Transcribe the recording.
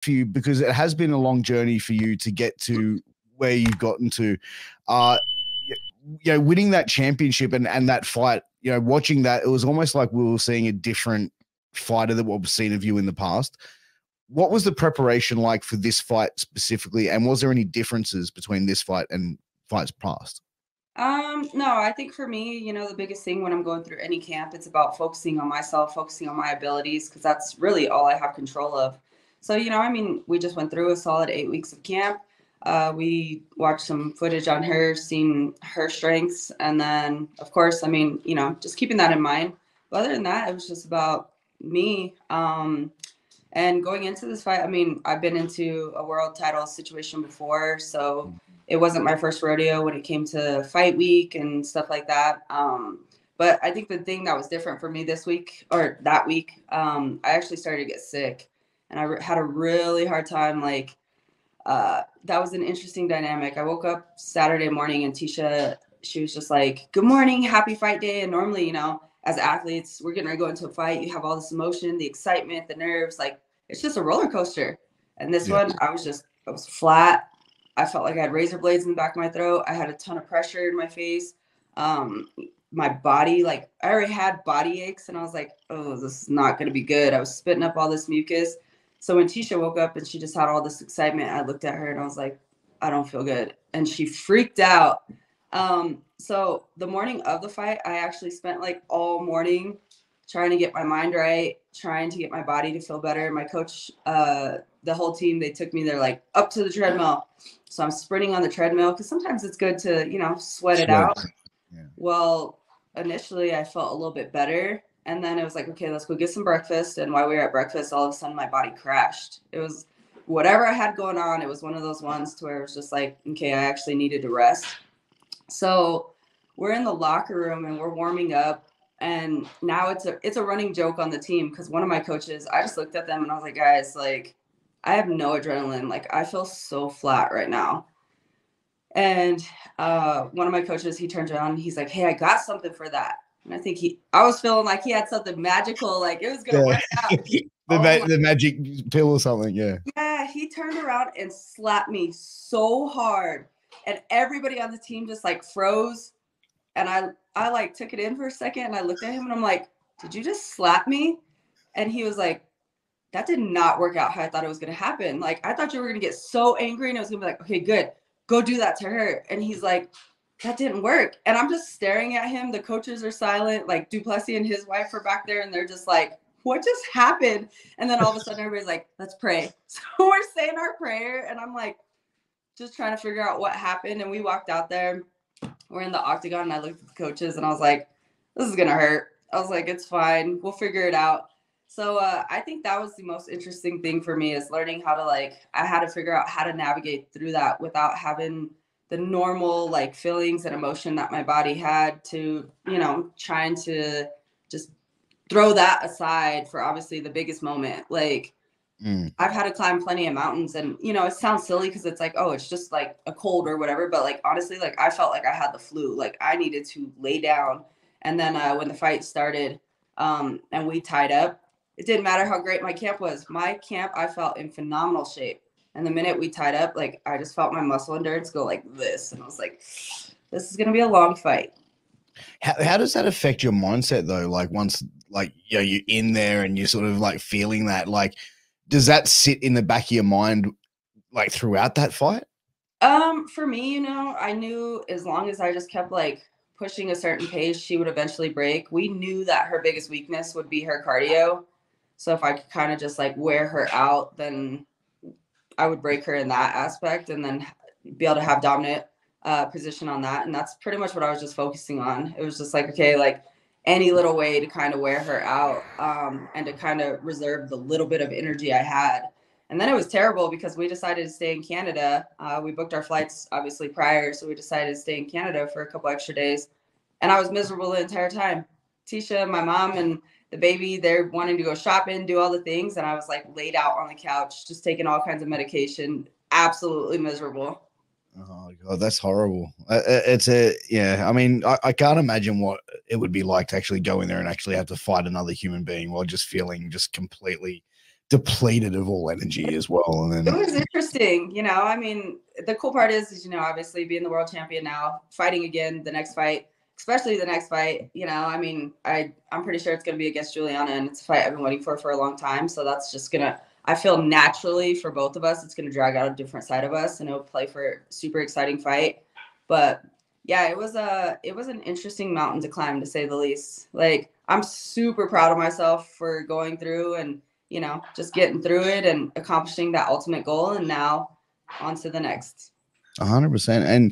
for you, because it has been a long journey for you to get to where you've gotten to. Winning that championship and that fight, watching that, it was almost like we were seeing a different fighter than what we've seen of you in the past. What was the preparation like for this fight specifically? And was there any differences between this fight and fights past? No, I think for me, the biggest thing when I'm going through any camp, it's about focusing on myself, focusing on my abilities, because that's really all I have control of. So, we just went through a solid 8 weeks of camp. We watched some footage on her, seen her strengths. And then, of course, just keeping that in mind. But other than that, it was just about me. And going into this fight, I've been into a world title situation before. So it wasn't my first rodeo when it came to fight week and stuff like that. But I think the thing that was different for me this week or that week, I actually started to get sick. And I had a really hard time, that was an interesting dynamic. I woke up Saturday morning and Tisha, she was just like, "Good morning, happy fight day." And normally, as athletes, we're getting ready to go into a fight. You have all this emotion, the excitement, the nerves, it's just a roller coaster. And this one, I was flat. I felt like I had razor blades in the back of my throat. I had a ton of pressure in my face. My body, I already had body aches and I was like, oh, this is not going to be good. I was spitting up all this mucus. So when Tisha woke up and she just had all this excitement, I looked at her and I was like, I don't feel good. And she freaked out. So the morning of the fight, I actually spent all morning trying to get my mind right, trying to get my body to feel better. My coach, the whole team, they took me there, up to the treadmill. So I'm sprinting on the treadmill because sometimes it's good to, sweat it out. Yeah. Well, initially I felt a little bit better. And then it was like, okay, let's go get some breakfast. And while we were at breakfast, all of a sudden my body crashed. It was whatever I had going on. It was one of those ones to where it was just like, okay, I actually needed to rest. So we're in the locker room and we're warming up. And now it's a running joke on the team because one of my coaches, I just looked at them and I was like, guys, I have no adrenaline. I feel so flat right now. And one of my coaches, he turns around and he's like, hey, I got something for that. And I think I was feeling like he had something magical, like it was going to work out. the magic pill or something, yeah. Yeah, he turned around and slapped me so hard. And everybody on the team just froze. And I took it in for a second and I looked at him and I'm like, did you just slap me? And he was like, that did not work out how I thought it was going to happen. I thought you were going to get so angry and it was going to be like, okay, good, go do that to her. And he's like, that didn't work. And I'm just staring at him. The coaches are silent. Duplessis and his wife are back there and they're just like, what just happened? And then all of a sudden everybody's like, let's pray. So we're saying our prayer and I'm just trying to figure out what happened. And we walked out there. We're in the octagon and I looked at the coaches and I was like, this is going to hurt. I was like, it's fine. We'll figure it out. So I think that was the most interesting thing for me is learning how to I had to figure out how to navigate through that without having the normal feelings and emotion that my body had to, trying to just throw that aside for obviously the biggest moment. I've had to climb plenty of mountains and, it sounds silly because it's oh, it's just a cold or whatever. But honestly, I felt like I had the flu, I needed to lay down. And then when the fight started and we tied up, it didn't matter how great my camp was. My camp, I felt in phenomenal shape. And the minute we tied up, I just felt my muscle endurance go like this. And I was like, this is going to be a long fight. How does that affect your mindset though? Once, you're in there and you're sort of feeling that, does that sit in the back of your mind, throughout that fight? For me, I knew as long as I just kept pushing a certain pace, she would eventually break. We knew that her biggest weakness would be her cardio. So if I could kind of just wear her out, then I would break her in that aspect and then be able to have dominant position on that. And that's pretty much what I was just focusing on. It was just okay, any little way to kind of wear her out and to kind of reserve the little bit of energy I had. And then it was terrible because we decided to stay in Canada. We booked our flights obviously prior. So we decided to stay in Canada for a couple extra days. And I was miserable the entire time. Tisha, my mom, and the baby, they're wanting to go shopping, do all the things. And I was laid out on the couch, just taking all kinds of medication, absolutely miserable. Oh God, that's horrible. I can't imagine what it would be like to actually go in there and actually have to fight another human being while just feeling just completely depleted of all energy as well. And then it was interesting, you know. I mean, the cool part is, you know, obviously being the world champion now, fighting again the next fight, especially the next fight, you know. I mean, I'm pretty sure it's going to be against Juliana, and it's a fight I've been waiting for a long time. So that's just going to, I feel naturally for both of us, it's going to drag out a different side of us, and it'll play for a super exciting fight. But yeah, it was an interesting mountain to climb, to say the least. Like, I'm super proud of myself for going through and, you know, just getting through it and accomplishing that ultimate goal. And now on to the next. 100%. And